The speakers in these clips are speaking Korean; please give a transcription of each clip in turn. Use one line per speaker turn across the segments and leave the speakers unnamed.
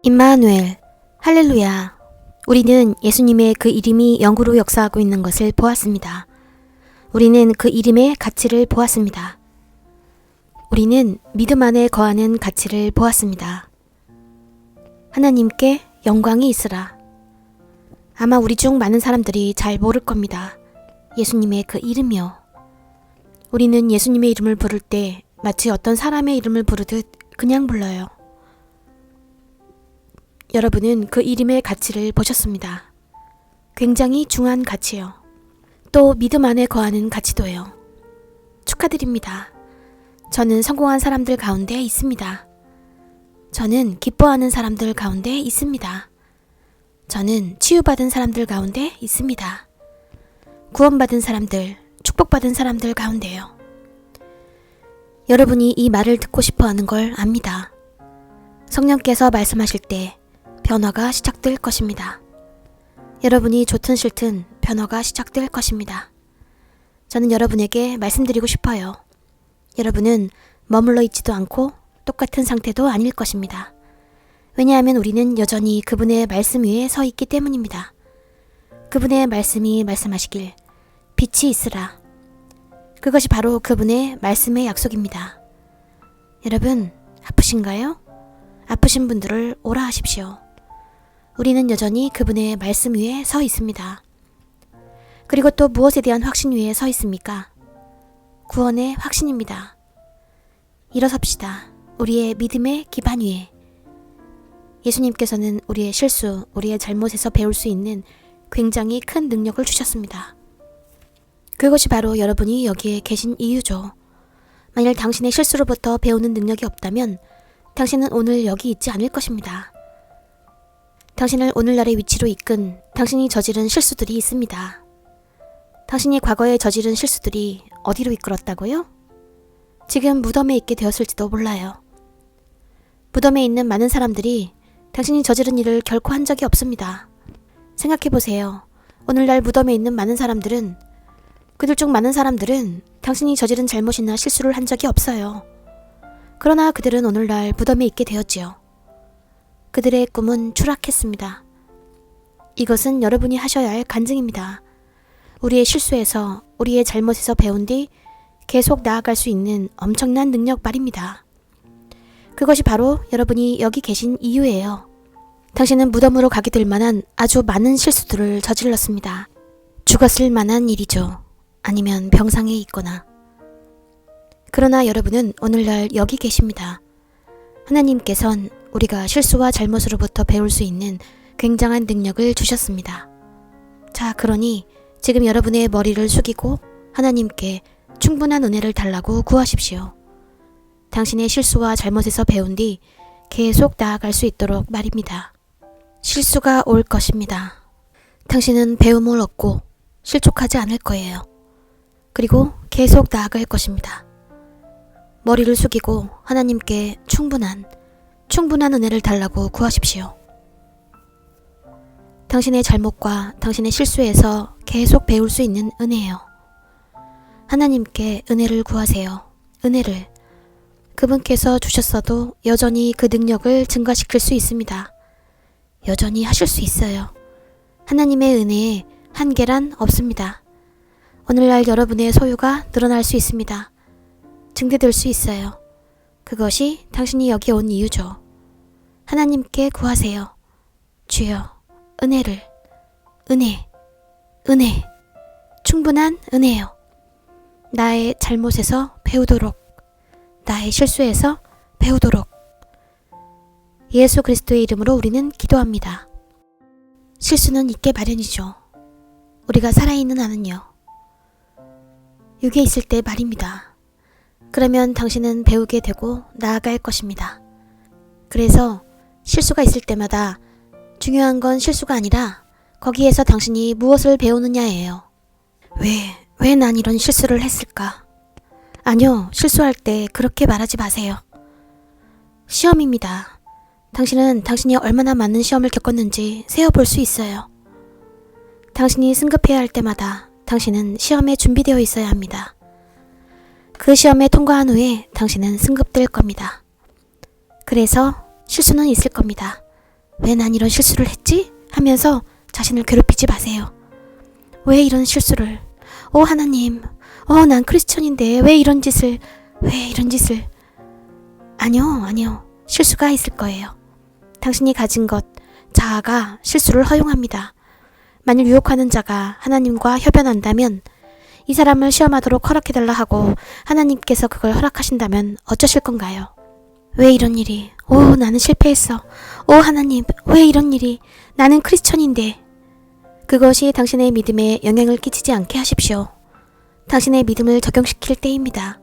임마누엘, 할렐루야. 우리는 예수님의 그 이름이 영구로 역사하고 있는 것을 보았습니다. 우리는 그 이름의 가치를 보았습니다. 우리는 믿음 안에 거하는 가치를 보았습니다. 하나님께 영광이 있으라. 아마 우리 중 많은 사람들이 잘 모를 겁니다. 예수님의 그 이름이요. 우리는 예수님의 이름을 부를 때 마치 어떤 사람의 이름을 부르듯 그냥 불러요. 여러분은 그 이름의 가치를 보셨습니다. 굉장히 중요한 가치요. 또 믿음 안에 거하는 가치도요. 축하드립니다. 저는 성공한 사람들 가운데 있습니다. 저는 기뻐하는 사람들 가운데 있습니다. 저는 치유받은 사람들 가운데 있습니다. 구원받은 사람들, 축복받은 사람들 가운데요. 여러분이 이 말을 듣고 싶어 하는 걸 압니다. 성령께서 말씀하실 때 변화가 시작될 것입니다. 여러분이 좋든 싫든 변화가 시작될 것입니다. 저는 여러분에게 말씀드리고 싶어요. 여러분은 머물러 있지도 않고 똑같은 상태도 아닐 것입니다. 왜냐하면 우리는 여전히 그분의 말씀 위에 서 있기 때문입니다. 그분의 말씀이 말씀하시길 빛이 있으라. 그것이 바로 그분의 말씀의 약속입니다. 여러분, 아프신가요? 아프신 분들을 오라 하십시오. 우리는 여전히 그분의 말씀 위에 서 있습니다. 그리고 또 무엇에 대한 확신 위에 서 있습니까? 구원의 확신입니다. 일어섭시다. 우리의 믿음의 기반 위에. 예수님께서는 우리의 실수, 우리의 잘못에서 배울 수 있는 굉장히 큰 능력을 주셨습니다. 그것이 바로 여러분이 여기에 계신 이유죠. 만일 당신의 실수로부터 배우는 능력이 없다면 당신은 오늘 여기 있지 않을 것입니다. 당신을 오늘날의 위치로 이끈 당신이 저지른 실수들이 있습니다. 당신이 과거에 저지른 실수들이 어디로 이끌었다고요? 지금 무덤에 있게 되었을지도 몰라요. 무덤에 있는 많은 사람들이 당신이 저지른 일을 결코 한 적이 없습니다. 생각해보세요. 오늘날 무덤에 있는 많은 사람들은, 그들 중 많은 사람들은 당신이 저지른 잘못이나 실수를 한 적이 없어요. 그러나 그들은 오늘날 무덤에 있게 되었지요. 그들의 꿈은 추락했습니다. 이것은 여러분이 하셔야 할 간증입니다. 우리의 실수에서, 우리의 잘못에서 배운 뒤 계속 나아갈 수 있는 엄청난 능력 말입니다. 그것이 바로 여러분이 여기 계신 이유예요. 당신은 무덤으로 가게 될 만한 아주 많은 실수들을 저질렀습니다. 죽었을 만한 일이죠. 아니면 병상에 있거나. 그러나 여러분은 오늘날 여기 계십니다. 하나님께선 우리가 실수와 잘못으로부터 배울 수 있는 굉장한 능력을 주셨습니다. 자, 그러니 지금 여러분의 머리를 숙이고 하나님께 충분한 은혜를 달라고 구하십시오. 당신의 실수와 잘못에서 배운 뒤 계속 나아갈 수 있도록 말입니다. 실수가 올 것입니다. 당신은 배움을 얻고 실족하지 않을 거예요. 그리고 계속 나아갈 것입니다. 머리를 숙이고 하나님께 충분한 은혜를 달라고 구하십시오. 당신의 잘못과 당신의 실수에서 계속 배울 수 있는 은혜요. 하나님께 은혜를 구하세요. 은혜를. 그분께서 주셨어도 여전히 그 능력을 증가시킬 수 있습니다. 여전히 하실 수 있어요. 하나님의 은혜에 한계란 없습니다. 오늘날 여러분의 소유가 늘어날 수 있습니다. 증대될 수 있어요. 그것이 당신이 여기 온 이유죠. 하나님께 구하세요. 주여, 은혜를. 은혜. 충분한 은혜요. 나의 잘못에서 배우도록, 나의 실수에서 배우도록. 예수 그리스도의 이름으로 우리는 기도합니다. 실수는 있게 마련이죠. 우리가 살아있는 한은요. 육에 있을 때 말입니다. 그러면 당신은 배우게 되고 나아갈 것입니다. 그래서 실수가 있을 때마다 중요한 건 실수가 아니라 거기에서 당신이 무엇을 배우느냐예요. 왜 난 이런 실수를 했을까? 아니요, 실수할 때 그렇게 말하지 마세요. 시험입니다. 당신은 당신이 얼마나 많은 시험을 겪었는지 세어볼 수 있어요. 당신이 승급해야 할 때마다 당신은 시험에 준비되어 있어야 합니다. 그 시험에 통과한 후에 당신은 승급될 겁니다. 그래서 실수는 있을 겁니다. 왜 난 이런 실수를 했지? 하면서 자신을 괴롭히지 마세요. 왜 이런 실수를? 하나님, 난 크리스천인데 왜 이런 짓을? 아니요. 실수가 있을 거예요. 당신이 가진 것, 자아가 실수를 허용합니다. 만일 유혹하는 자가 하나님과 협연한다면, 이 사람을 시험하도록 허락해달라 하고 하나님께서 그걸 허락하신다면 어쩌실 건가요? 왜 이런 일이? 나는 실패했어. 하나님, 왜 이런 일이? 나는 크리스천인데. 그것이 당신의 믿음에 영향을 끼치지 않게 하십시오. 당신의 믿음을 적용시킬 때입니다.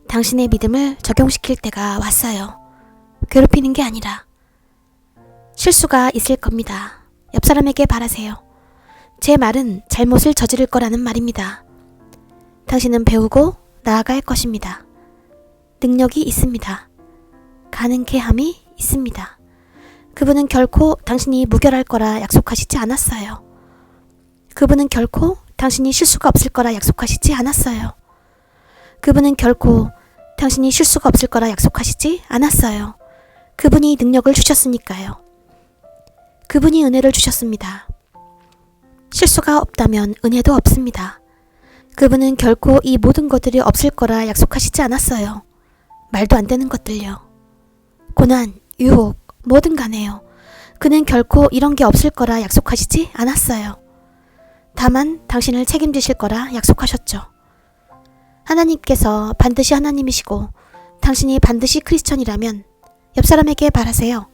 당신의 믿음을 적용시킬 때가 왔어요. 괴롭히는 게 아니라. 실수가 있을 겁니다. 옆 사람에게 바라세요. 제 말은 잘못을 저지를 거라는 말입니다. 당신은 배우고 나아갈 것입니다. 능력이 있습니다. 가능케함이 있습니다. 그분은 결코 당신이 무결할 거라 약속하시지 않았어요. 그분은 결코 당신이 실수가 없을 거라 약속하시지 않았어요. 그분은 결코 당신이 실수가 없을 거라 약속하시지 않았어요. 그분이 능력을 주셨으니까요. 그분이 은혜를 주셨습니다. 실수가 없다면 은혜도 없습니다. 그분은 결코 이 모든 것들이 없을 거라 약속하시지 않았어요. 말도 안 되는 것들요. 고난, 유혹, 뭐든 간에요. 그는 결코 이런 게 없을 거라 약속하시지 않았어요. 다만 당신을 책임지실 거라 약속하셨죠. 하나님께서 반드시 하나님이시고 당신이 반드시 크리스천이라면 옆 사람에게 바라세요.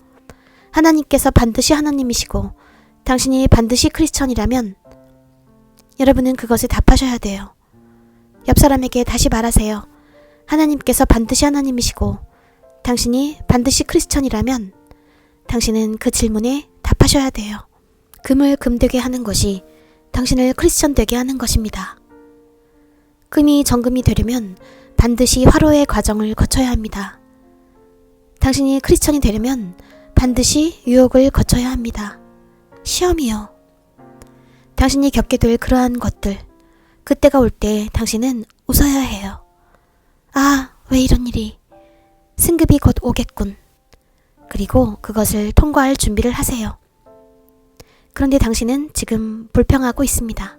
하나님께서 반드시 하나님이시고 당신이 반드시 크리스천이라면 여러분은 그것을 답하셔야 돼요. 옆 사람에게 다시 말하세요. 하나님께서 반드시 하나님이시고 당신이 반드시 크리스천이라면 당신은 그 질문에 답하셔야 돼요. 금을 금되게 하는 것이 당신을 크리스천 되게 하는 것입니다. 금이 정금이 되려면 반드시 화로의 과정을 거쳐야 합니다. 당신이 크리스천이 되려면 반드시 유혹을 거쳐야 합니다. 시험이요. 당신이 겪게 될 그러한 것들, 그때가 올 때 당신은 웃어야 해요. 왜 이런 일이? 승급이 곧 오겠군. 그리고 그것을 통과할 준비를 하세요. 그런데 당신은 지금 불평하고 있습니다.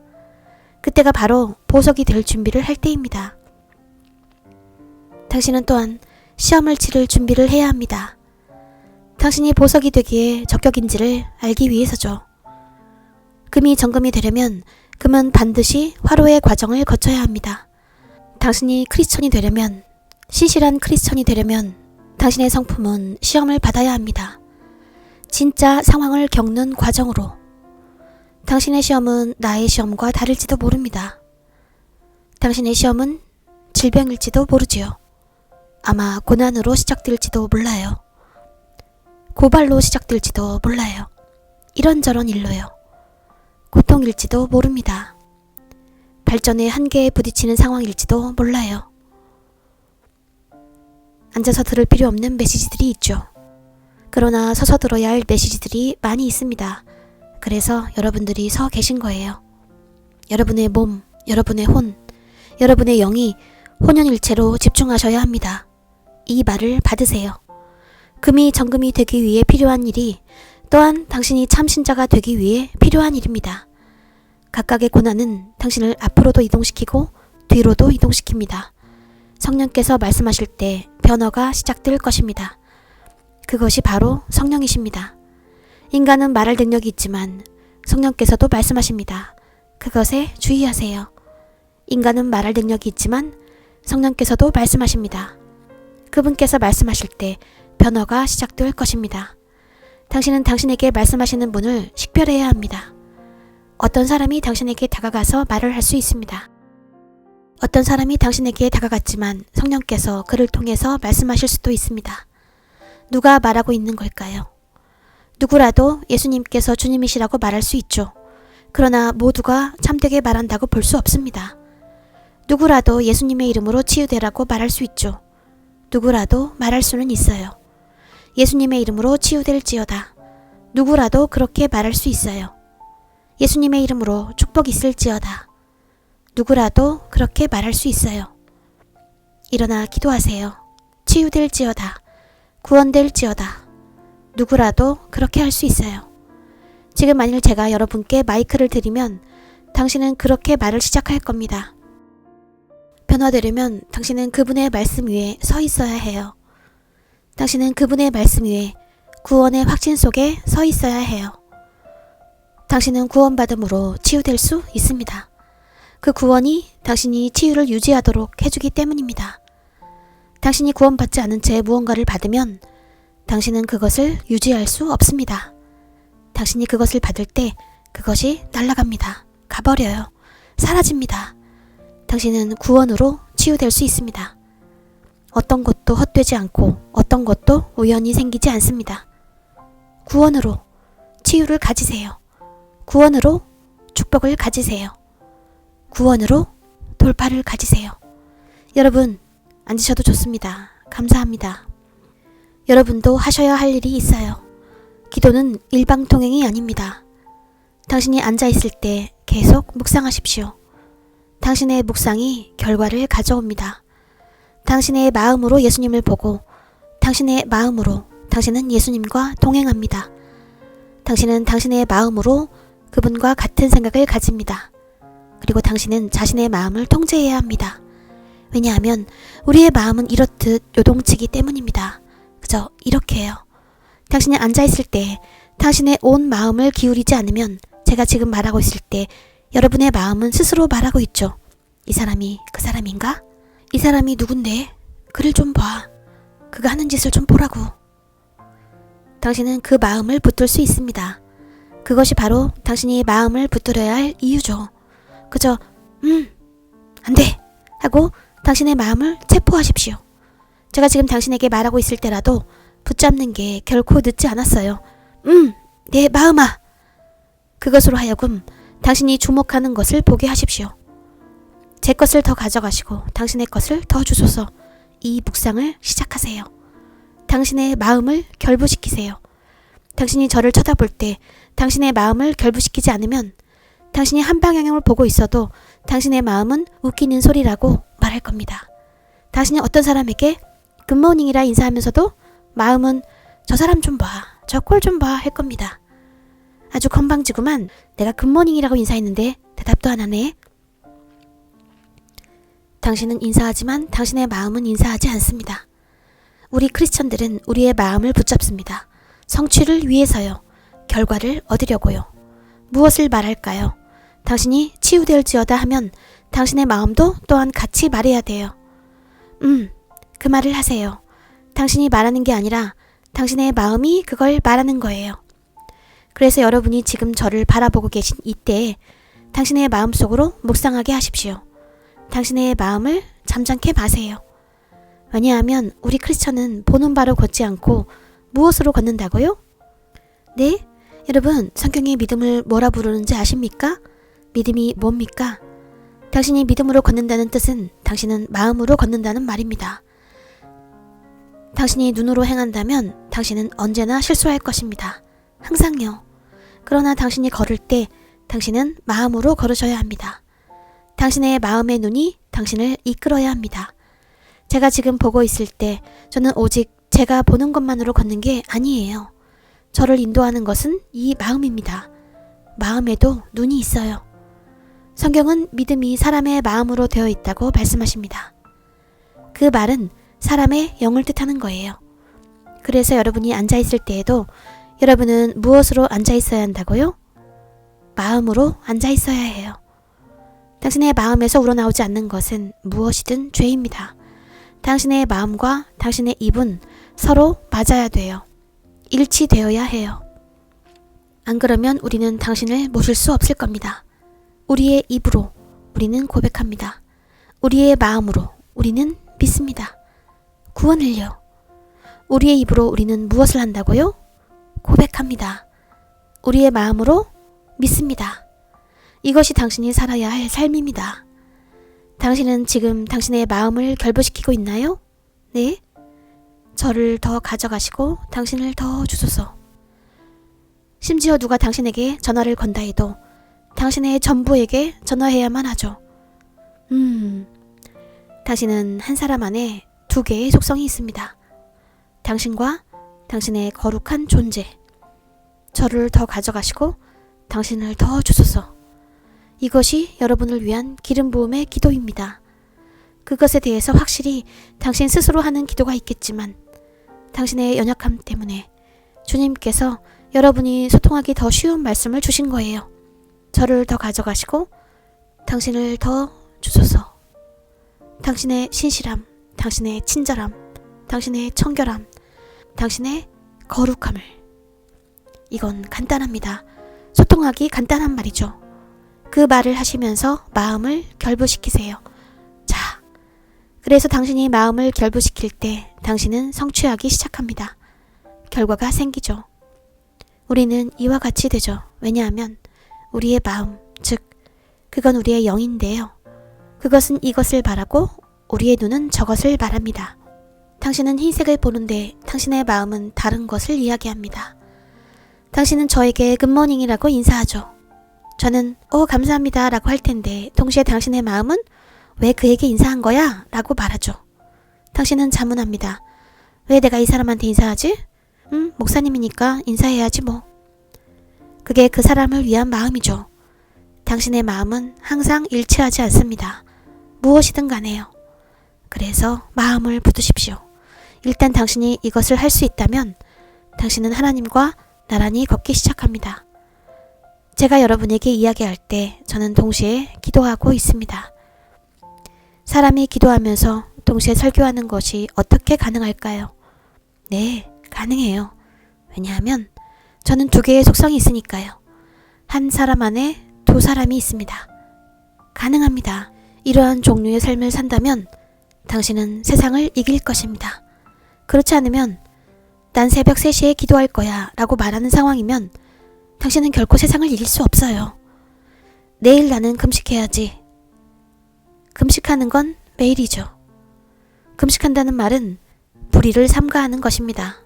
그때가 바로 보석이 될 준비를 할 때입니다. 당신은 또한 시험을 치를 준비를 해야 합니다. 당신이 보석이 되기에 적격인지를 알기 위해서죠. 금이 정금이 되려면 금은 반드시 화로의 과정을 거쳐야 합니다. 당신이 크리스천이 되려면, 신실한 크리스천이 되려면 당신의 성품은 시험을 받아야 합니다. 진짜 상황을 겪는 과정으로. 당신의 시험은 나의 시험과 다를지도 모릅니다. 당신의 시험은 질병일지도 모르지요. 아마 고난으로 시작될지도 몰라요. 고발로 시작될지도 몰라요. 이런저런 일로요. 고통일지도 모릅니다. 발전의 한계에 부딪히는 상황일지도 몰라요. 앉아서 들을 필요 없는 메시지들이 있죠. 그러나 서서 들어야 할 메시지들이 많이 있습니다. 그래서 여러분들이 서 계신 거예요. 여러분의 몸, 여러분의 혼, 여러분의 영이 혼연일체로 집중하셔야 합니다. 이 말을 받으세요. 금이 정금이 되기 위해 필요한 일이 또한 당신이 참신자가 되기 위해 필요한 일입니다. 각각의 고난은 당신을 앞으로도 이동시키고 뒤로도 이동시킵니다. 성령께서 말씀하실 때 변화가 시작될 것입니다. 그것이 바로 성령이십니다. 인간은 말할 능력이 있지만 성령께서도 말씀하십니다. 그것에 주의하세요. 인간은 말할 능력이 있지만 성령께서도 말씀하십니다. 그분께서 말씀하실 때 변화가 시작될 것입니다. 당신은 당신에게 말씀하시는 분을 식별해야 합니다. 어떤 사람이 당신에게 다가가서 말을 할 수 있습니다. 어떤 사람이 당신에게 다가갔지만 성령께서 그를 통해서 말씀하실 수도 있습니다. 누가 말하고 있는 걸까요? 누구라도 예수님께서 주님이시라고 말할 수 있죠. 그러나 모두가 참되게 말한다고 볼 수 없습니다. 누구라도 예수님의 이름으로 치유되라고 말할 수 있죠. 누구라도 말할 수는 있어요. 예수님의 이름으로 치유될지어다. 누구라도 그렇게 말할 수 있어요. 예수님의 이름으로 축복이 있을지어다. 누구라도 그렇게 말할 수 있어요. 일어나 기도하세요. 치유될지어다. 구원될지어다. 누구라도 그렇게 할 수 있어요. 지금 만일 제가 여러분께 마이크를 드리면 당신은 그렇게 말을 시작할 겁니다. 변화되려면 당신은 그분의 말씀 위에 서 있어야 해요. 당신은 그분의 말씀 위에 구원의 확신 속에 서 있어야 해요. 당신은 구원받음으로 치유될 수 있습니다. 그 구원이 당신이 치유를 유지하도록 해주기 때문입니다. 당신이 구원받지 않은 채 무언가를 받으면 당신은 그것을 유지할 수 없습니다. 당신이 그것을 받을 때 그것이 날아갑니다. 가버려요. 사라집니다. 당신은 구원으로 치유될 수 있습니다. 어떤 것도 헛되지 않고 어떤 것도 우연히 생기지 않습니다. 구원으로 치유를 가지세요. 구원으로 축복을 가지세요. 구원으로 돌파를 가지세요. 여러분, 앉으셔도 좋습니다. 감사합니다. 여러분도 하셔야 할 일이 있어요. 기도는 일방통행이 아닙니다. 당신이 앉아있을 때 계속 묵상하십시오. 당신의 묵상이 결과를 가져옵니다. 당신의 마음으로 예수님을 보고 당신의 마음으로 당신은 예수님과 동행합니다. 당신은 당신의 마음으로 그분과 같은 생각을 가집니다. 그리고 당신은 자신의 마음을 통제해야 합니다. 왜냐하면 우리의 마음은 이렇듯 요동치기 때문입니다. 그저 이렇게요. 당신이 앉아있을 때 당신의 온 마음을 기울이지 않으면 제가 지금 말하고 있을 때 여러분의 마음은 스스로 말하고 있죠. 이 사람이 그 사람인가? 이 사람이 누군데? 그를 좀 봐. 그가 하는 짓을 좀 보라고. 당신은 그 마음을 붙들 수 있습니다. 그것이 바로 당신이 마음을 붙들어야 할 이유죠. 그저 안 돼! 하고 당신의 마음을 체포하십시오. 제가 지금 당신에게 말하고 있을 때라도 붙잡는 게 결코 늦지 않았어요. 내 마음아! 그것으로 하여금 당신이 주목하는 것을 보게 하십시오. 제 것을 더 가져가시고 당신의 것을 더 주소서. 이 묵상을 시작하세요. 당신의 마음을 결부시키세요. 당신이 저를 쳐다볼 때 당신의 마음을 결부시키지 않으면 당신이 한 방향을 보고 있어도 당신의 마음은 웃기는 소리라고 말할 겁니다. 당신이 어떤 사람에게 굿모닝이라 인사하면서도 마음은 저 사람 좀 봐, 저 꼴 좀 봐 할 겁니다. 아주 건방지구만. 내가 굿모닝이라고 인사했는데 대답도 안 하네. 당신은 인사하지만 당신의 마음은 인사하지 않습니다. 우리 크리스천들은 우리의 마음을 붙잡습니다. 성취를 위해서요. 결과를 얻으려고요. 무엇을 말할까요? 당신이 치유될지어다 하면 당신의 마음도 또한 같이 말해야 돼요. 그 말을 하세요. 당신이 말하는 게 아니라 당신의 마음이 그걸 말하는 거예요. 그래서 여러분이 지금 저를 바라보고 계신 이때에 당신의 마음속으로 묵상하게 하십시오. 당신의 마음을 잠잠케 마세요. 왜냐하면 우리 크리스천은 보는 바로 걷지 않고 무엇으로 걷는다고요? 네? 여러분, 성경이 믿음을 뭐라 부르는지 아십니까? 믿음이 뭡니까? 당신이 믿음으로 걷는다는 뜻은 당신은 마음으로 걷는다는 말입니다. 당신이 눈으로 행한다면 당신은 언제나 실수할 것입니다. 항상요. 그러나 당신이 걸을 때 당신은 마음으로 걸으셔야 합니다. 당신의 마음의 눈이 당신을 이끌어야 합니다. 제가 지금 보고 있을 때 저는 오직 제가 보는 것만으로 걷는 게 아니에요. 저를 인도하는 것은 이 마음입니다. 마음에도 눈이 있어요. 성경은 믿음이 사람의 마음으로 되어 있다고 말씀하십니다. 그 말은 사람의 영을 뜻하는 거예요. 그래서 여러분이 앉아있을 때에도 여러분은 무엇으로 앉아있어야 한다고요? 마음으로 앉아있어야 해요. 당신의 마음에서 우러나오지 않는 것은 무엇이든 죄입니다. 당신의 마음과 당신의 입은 서로 맞아야 돼요. 일치되어야 해요. 안 그러면 우리는 당신을 모실 수 없을 겁니다. 우리의 입으로 우리는 고백합니다. 우리의 마음으로 우리는 믿습니다. 구원을요. 우리의 입으로 우리는 무엇을 한다고요? 고백합니다. 우리의 마음으로 믿습니다. 이것이 당신이 살아야 할 삶입니다. 당신은 지금 당신의 마음을 결부시키고 있나요? 네? 저를 더 가져가시고 당신을 더 주소서. 심지어 누가 당신에게 전화를 건다 해도 당신의 전부에게 전화해야만 하죠. 당신은 한 사람 안에 두 개의 속성이 있습니다. 당신과 당신의 거룩한 존재. 저를 더 가져가시고 당신을 더 주소서. 이것이 여러분을 위한 기름 부음의 기도입니다. 그것에 대해서 확실히 당신 스스로 하는 기도가 있겠지만 당신의 연약함 때문에 주님께서 여러분이 소통하기 더 쉬운 말씀을 주신 거예요. 저를 더 가져가시고 당신을 더 주소서. 당신의 신실함, 당신의 친절함, 당신의 청결함, 당신의 거룩함을. 이건 간단합니다. 소통하기 간단한 말이죠. 그 말을 하시면서 마음을 결부시키세요. 자, 그래서 당신이 마음을 결부시킬 때 당신은 성취하기 시작합니다. 결과가 생기죠. 우리는 이와 같이 되죠. 왜냐하면 우리의 마음, 즉 그건 우리의 영인데요. 그것은 이것을 바라고 우리의 눈은 저것을 바랍니다. 당신은 흰색을 보는데 당신의 마음은 다른 것을 이야기합니다. 당신은 저에게 굿모닝이라고 인사하죠. 저는 감사합니다 라고 할 텐데 동시에 당신의 마음은 왜 그에게 인사한 거야? 라고 말하죠. 당신은 자문합니다. 왜 내가 이 사람한테 인사하지? 목사님이니까 인사해야지 뭐. 그게 그 사람을 위한 마음이죠. 당신의 마음은 항상 일치하지 않습니다. 무엇이든 간에요. 그래서 마음을 붙드십시오. 일단 당신이 이것을 할 수 있다면 당신은 하나님과 나란히 걷기 시작합니다. 제가 여러분에게 이야기할 때 저는 동시에 기도하고 있습니다. 사람이 기도하면서 동시에 설교하는 것이 어떻게 가능할까요? 네, 가능해요. 왜냐하면 저는 두 개의 속성이 있으니까요. 한 사람 안에 두 사람이 있습니다. 가능합니다. 이러한 종류의 삶을 산다면 당신은 세상을 이길 것입니다. 그렇지 않으면 난 새벽 3시에 기도할 거야 라고 말하는 상황이면 당신은 결코 세상을 이길 수 없어요. 내일 나는 금식해야지. 금식하는 건 매일이죠. 금식한다는 말은 불의를 삼가하는 것입니다.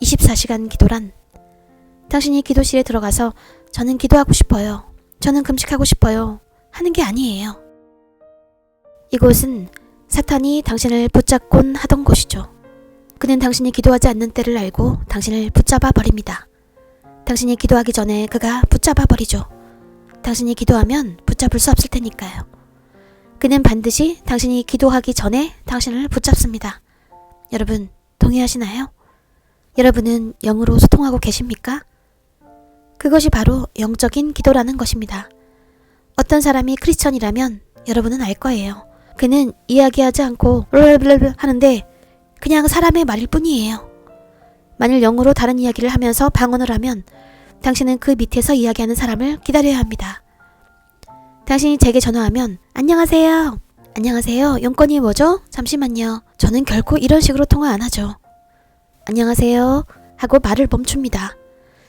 24시간 기도란 당신이 기도실에 들어가서 저는 기도하고 싶어요. 저는 금식하고 싶어요. 하는 게 아니에요. 이곳은 사탄이 당신을 붙잡곤 하던 곳이죠. 그는 당신이 기도하지 않는 때를 알고 당신을 붙잡아 버립니다. 당신이 기도하기 전에 그가 붙잡아 버리죠. 당신이 기도하면 붙잡을 수 없을 테니까요. 그는 반드시 당신이 기도하기 전에 당신을 붙잡습니다. 여러분, 동의하시나요? 여러분은 영으로 소통하고 계십니까? 그것이 바로 영적인 기도라는 것입니다. 어떤 사람이 크리스천이라면 여러분은 알 거예요. 그는 이야기하지 않고 르르르 하는데 그냥 사람의 말일 뿐이에요. 만일 영으로 다른 이야기를 하면서 방언을 하면 당신은 그 밑에서 이야기하는 사람을 기다려야 합니다. 당신이 제게 전화하면 안녕하세요. 안녕하세요. 용건이 뭐죠? 잠시만요. 저는 결코 이런 식으로 통화 안 하죠. 안녕하세요 하고 말을 멈춥니다.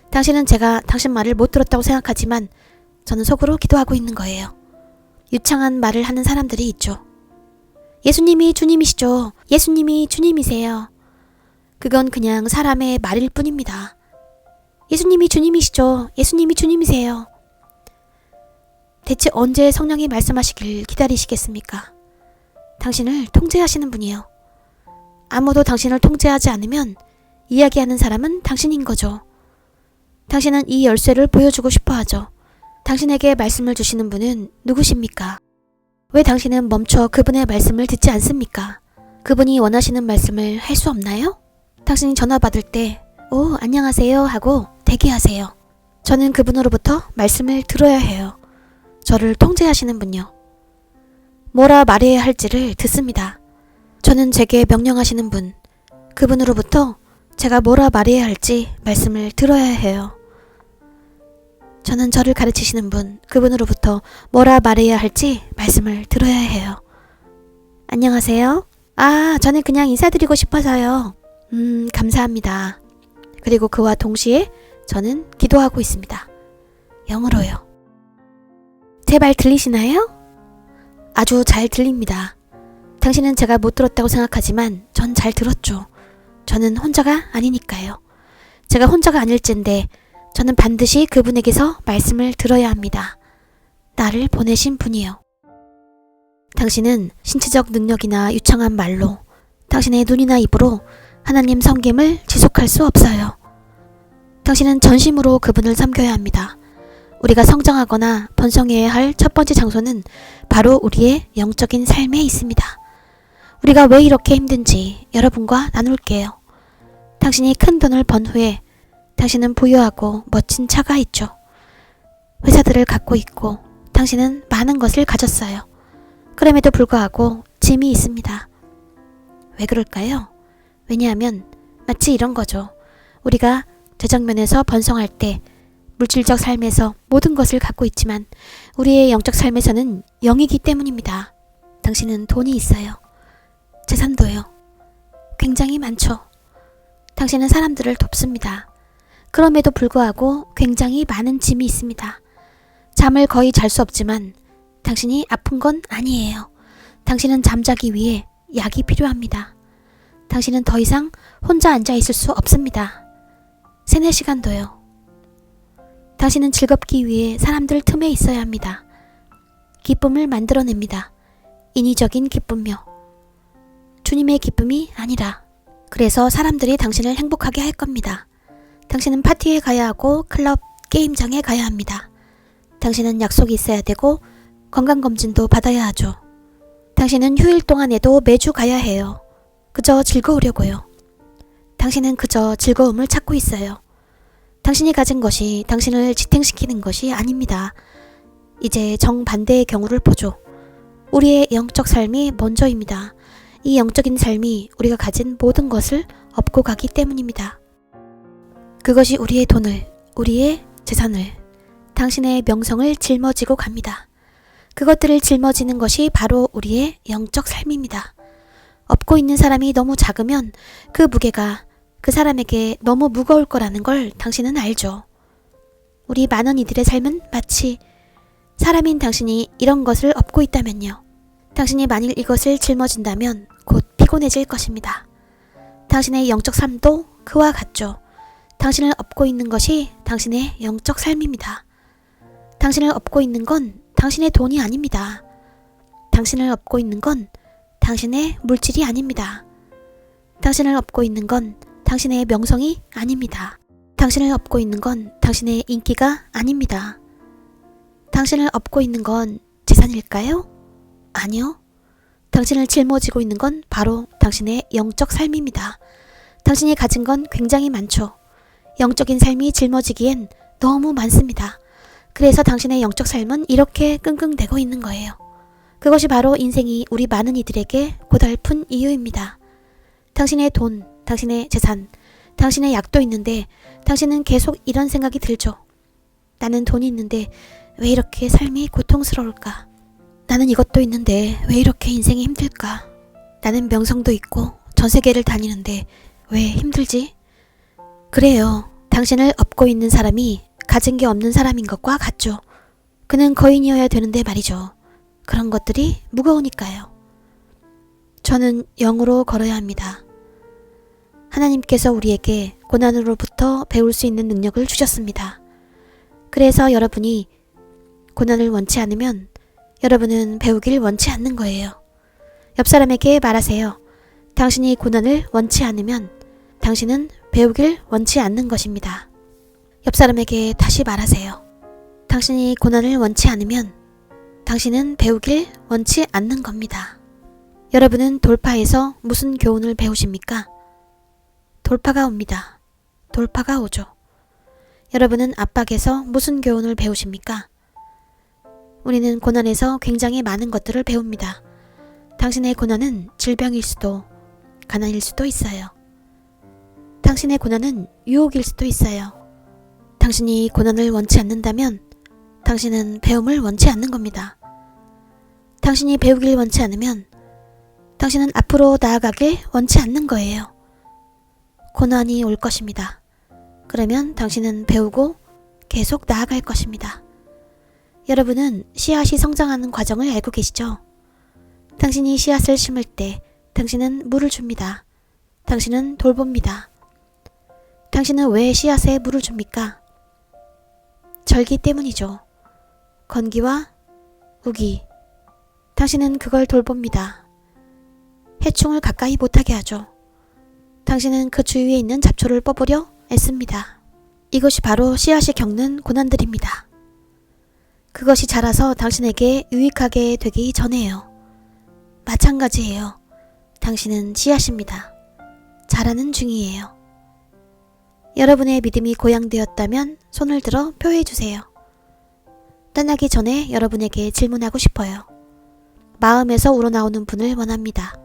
당신은 제가 당신 말을 못 들었다고 생각하지만 저는 속으로 기도하고 있는 거예요. 유창한 말을 하는 사람들이 있죠. 예수님이 주님이시죠. 예수님이 주님이세요. 그건 그냥 사람의 말일 뿐입니다. 예수님이 주님이시죠. 예수님이 주님이세요. 대체 언제 성령이 말씀하시길 기다리시겠습니까? 당신을 통제하시는 분이요. 아무도 당신을 통제하지 않으면 이야기하는 사람은 당신인 거죠. 당신은 이 열쇠를 보여주고 싶어 하죠. 당신에게 말씀을 주시는 분은 누구십니까? 왜 당신은 멈춰 그분의 말씀을 듣지 않습니까? 그분이 원하시는 말씀을 할 수 없나요? 당신이 전화 받을 때 안녕하세요 하고 대기하세요. 저는 그분으로부터 말씀을 들어야 해요. 저를 통제하시는 분요. 뭐라 말해야 할지를 듣습니다. 저는 제게 명령하시는 분, 그분으로부터 제가 뭐라 말해야 할지 말씀을 들어야 해요. 저는 저를 가르치시는 분, 그분으로부터 뭐라 말해야 할지 말씀을 들어야 해요. 안녕하세요. 저는 그냥 인사드리고 싶어서요. 감사합니다. 그리고 그와 동시에 저는 기도하고 있습니다. 영으로요. 제 말 들리시나요? 아주 잘 들립니다. 당신은 제가 못 들었다고 생각하지만 전 잘 들었죠. 저는 혼자가 아니니까요. 제가 혼자가 아닐진데 저는 반드시 그분에게서 말씀을 들어야 합니다. 나를 보내신 분이요. 당신은 신체적 능력이나 유창한 말로, 당신의 눈이나 입으로 하나님 섬김을 지속할 수 없어요. 당신은 전심으로 그분을 섬겨야 합니다. 우리가 성장하거나 번성해야 할 첫 번째 장소는 바로 우리의 영적인 삶에 있습니다. 우리가 왜 이렇게 힘든지 여러분과 나눌게요. 당신이 큰 돈을 번 후에 당신은 부유하고 멋진 차가 있죠. 회사들을 갖고 있고 당신은 많은 것을 가졌어요. 그럼에도 불구하고 짐이 있습니다. 왜 그럴까요? 왜냐하면 마치 이런 거죠. 우리가 재정 면에서 번성할 때 물질적 삶에서 모든 것을 갖고 있지만 우리의 영적 삶에서는 0이기 때문입니다. 당신은 돈이 있어요. 재산도요. 굉장히 많죠. 당신은 사람들을 돕습니다. 그럼에도 불구하고 굉장히 많은 짐이 있습니다. 잠을 거의 잘 수 없지만 당신이 아픈 건 아니에요. 당신은 잠자기 위해 약이 필요합니다. 당신은 더 이상 혼자 앉아 있을 수 없습니다. 3-4시간도요. 당신은 즐겁기 위해 사람들 틈에 있어야 합니다. 기쁨을 만들어냅니다. 인위적인 기쁨요. 주님의 기쁨이 아니라. 그래서 사람들이 당신을 행복하게 할 겁니다. 당신은 파티에 가야 하고 클럽, 게임장에 가야 합니다. 당신은 약속이 있어야 되고 건강검진도 받아야 하죠. 당신은 휴일 동안에도 매주 가야 해요. 그저 즐거우려고요. 당신은 그저 즐거움을 찾고 있어요. 당신이 가진 것이 당신을 지탱시키는 것이 아닙니다. 이제 정반대의 경우를 보죠. 우리의 영적 삶이 먼저입니다. 이 영적인 삶이 우리가 가진 모든 것을 업고 가기 때문입니다. 그것이 우리의 돈을, 우리의 재산을, 당신의 명성을 짊어지고 갑니다. 그것들을 짊어지는 것이 바로 우리의 영적 삶입니다. 업고 있는 사람이 너무 작으면 그 무게가 그 사람에게 너무 무거울 거라는 걸 당신은 알죠. 우리 많은 이들의 삶은 마치 사람인 당신이 이런 것을 업고 있다면요. 당신이 만일 이것을 짊어진다면 곧 피곤해질 것입니다. 당신의 영적 삶도 그와 같죠. 당신을 업고 있는 것이 당신의 영적 삶입니다. 당신을 업고 있는 건 당신의 돈이 아닙니다. 당신을 업고 있는 건 당신의 물질이 아닙니다. 당신을 업고 있는 건 당신의 명성이 아닙니다. 당신을 업고 있는 건 당신의 인기가 아닙니다. 당신을 업고 있는 건 재산일까요? 아니요. 당신을 짊어지고 있는 건 바로 당신의 영적 삶입니다. 당신이 가진 건 굉장히 많죠. 영적인 삶이 짊어지기엔 너무 많습니다. 그래서 당신의 영적 삶은 이렇게 끙끙대고 있는 거예요. 그것이 바로 인생이 우리 많은 이들에게 고달픈 이유입니다. 당신의 돈, 당신의 재산, 당신의 약도 있는데 당신은 계속 이런 생각이 들죠. 나는 돈이 있는데 왜 이렇게 삶이 고통스러울까? 나는 이것도 있는데 왜 이렇게 인생이 힘들까? 나는 명성도 있고 전 세계를 다니는데 왜 힘들지? 그래요. 당신을 업고 있는 사람이 가진 게 없는 사람인 것과 같죠. 그는 거인이어야 되는데 말이죠. 그런 것들이 무거우니까요. 저는 영으로 걸어야 합니다. 하나님께서 우리에게 고난으로부터 배울 수 있는 능력을 주셨습니다. 그래서 여러분이 고난을 원치 않으면 여러분은 배우길 원치 않는 거예요. 옆 사람에게 말하세요. 당신이 고난을 원치 않으면 당신은 배우길 원치 않는 것입니다. 옆 사람에게 다시 말하세요. 당신이 고난을 원치 않으면 당신은 배우길 원치 않는 겁니다. 여러분은 돌파에서 무슨 교훈을 배우십니까? 돌파가 옵니다. 돌파가 오죠. 여러분은 압박에서 무슨 교훈을 배우십니까? 우리는 고난에서 굉장히 많은 것들을 배웁니다. 당신의 고난은 질병일 수도, 가난일 수도 있어요. 당신의 고난은 유혹일 수도 있어요. 당신이 고난을 원치 않는다면 당신은 배움을 원치 않는 겁니다. 당신이 배우길 원치 않으면 당신은 앞으로 나아가길 원치 않는 거예요. 고난이 올 것입니다. 그러면 당신은 배우고 계속 나아갈 것입니다. 여러분은 씨앗이 성장하는 과정을 알고 계시죠? 당신이 씨앗을 심을 때 당신은 물을 줍니다. 당신은 돌봅니다. 당신은 왜 씨앗에 물을 줍니까? 절기 때문이죠. 건기와 우기. 당신은 그걸 돌봅니다. 해충을 가까이 못하게 하죠. 당신은 그 주위에 있는 잡초를 뽑으려 애씁니다. 이것이 바로 씨앗이 겪는 고난들입니다. 그것이 자라서 당신에게 유익하게 되기 전에요. 마찬가지예요. 당신은 씨앗입니다. 자라는 중이에요. 여러분의 믿음이 고양되었다면 손을 들어 표해주세요. 떠나기 전에 여러분에게 질문하고 싶어요. 마음에서 우러나오는 분을 원합니다.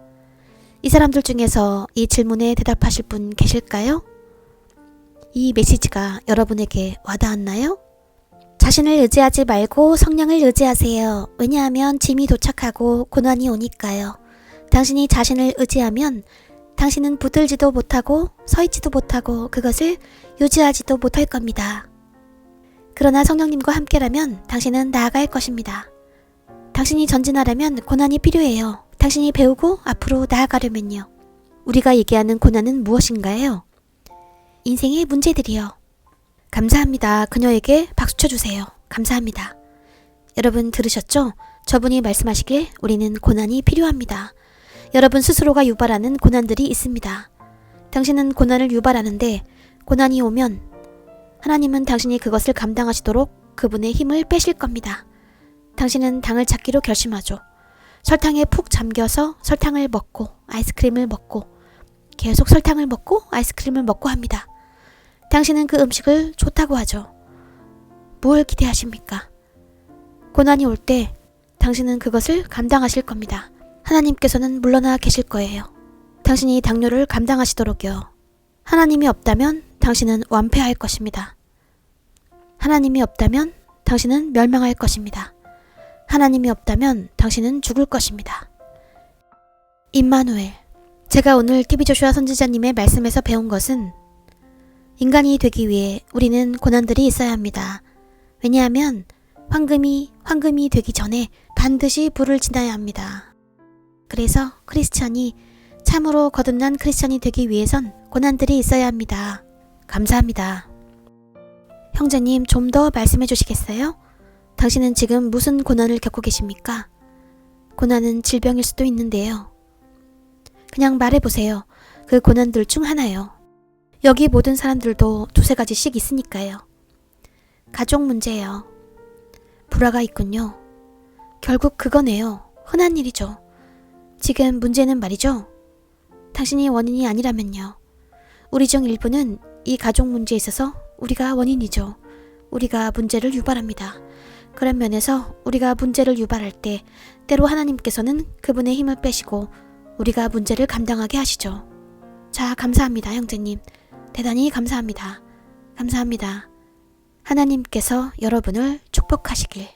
이 사람들 중에서 이 질문에 대답하실 분 계실까요? 이 메시지가 여러분에게 와닿았나요? 자신을 의지하지 말고 성령을 의지하세요. 왜냐하면 짐이 도착하고 고난이 오니까요. 당신이 자신을 의지하면 당신은 붙들지도 못하고 서 있지도 못하고 그것을 유지하지도 못할 겁니다. 그러나 성령님과 함께라면 당신은 나아갈 것입니다. 당신이 전진하려면 고난이 필요해요. 당신이 배우고 앞으로 나아가려면요. 우리가 얘기하는 고난은 무엇인가요? 인생의 문제들이요. 감사합니다. 그녀에게 박수 쳐주세요. 감사합니다. 여러분 들으셨죠? 저분이 말씀하시길 우리는 고난이 필요합니다. 여러분 스스로가 유발하는 고난들이 있습니다. 당신은 고난을 유발하는데 고난이 오면 하나님은 당신이 그것을 감당하시도록 그분의 힘을 빼실 겁니다. 당신은 당을 찾기로 결심하죠. 설탕에 푹 잠겨서 설탕을 먹고 아이스크림을 먹고 계속 설탕을 먹고 아이스크림을 먹고 합니다. 당신은 그 음식을 좋다고 하죠. 뭘 기대하십니까? 고난이 올 때 당신은 그것을 감당하실 겁니다. 하나님께서는 물러나 계실 거예요. 당신이 당뇨를 감당하시도록요. 하나님이 없다면 당신은 완패할 것입니다. 하나님이 없다면 당신은 멸망할 것입니다. 하나님이 없다면 당신은 죽을 것입니다. 임마누엘. 제가 오늘 TV 조슈아 선지자님의 말씀에서 배운 것은 인간이 되기 위해 우리는 고난들이 있어야 합니다. 왜냐하면 황금이 되기 전에 반드시 불을 지나야 합니다. 그래서 크리스찬이 참으로 거듭난 크리스찬이 되기 위해선 고난들이 있어야 합니다. 감사합니다. 형제님 좀 더 말씀해 주시겠어요? 당신은 지금 무슨 고난을 겪고 계십니까? 고난은 질병일 수도 있는데요. 그냥 말해보세요. 그 고난들 중 하나요. 여기 모든 사람들도 두세 가지씩 있으니까요. 가족 문제예요. 불화가 있군요. 결국 그거네요. 흔한 일이죠. 지금 문제는 말이죠. 당신이 원인이 아니라면요. 우리 중 일부는 이 가족 문제에 있어서 우리가 원인이죠. 우리가 문제를 유발합니다. 그런 면에서 우리가 문제를 유발할 때 때로 하나님께서는 그분의 힘을 빼시고 우리가 문제를 감당하게 하시죠. 자, 감사합니다, 형제님. 대단히 감사합니다. 감사합니다. 하나님께서 여러분을 축복하시길.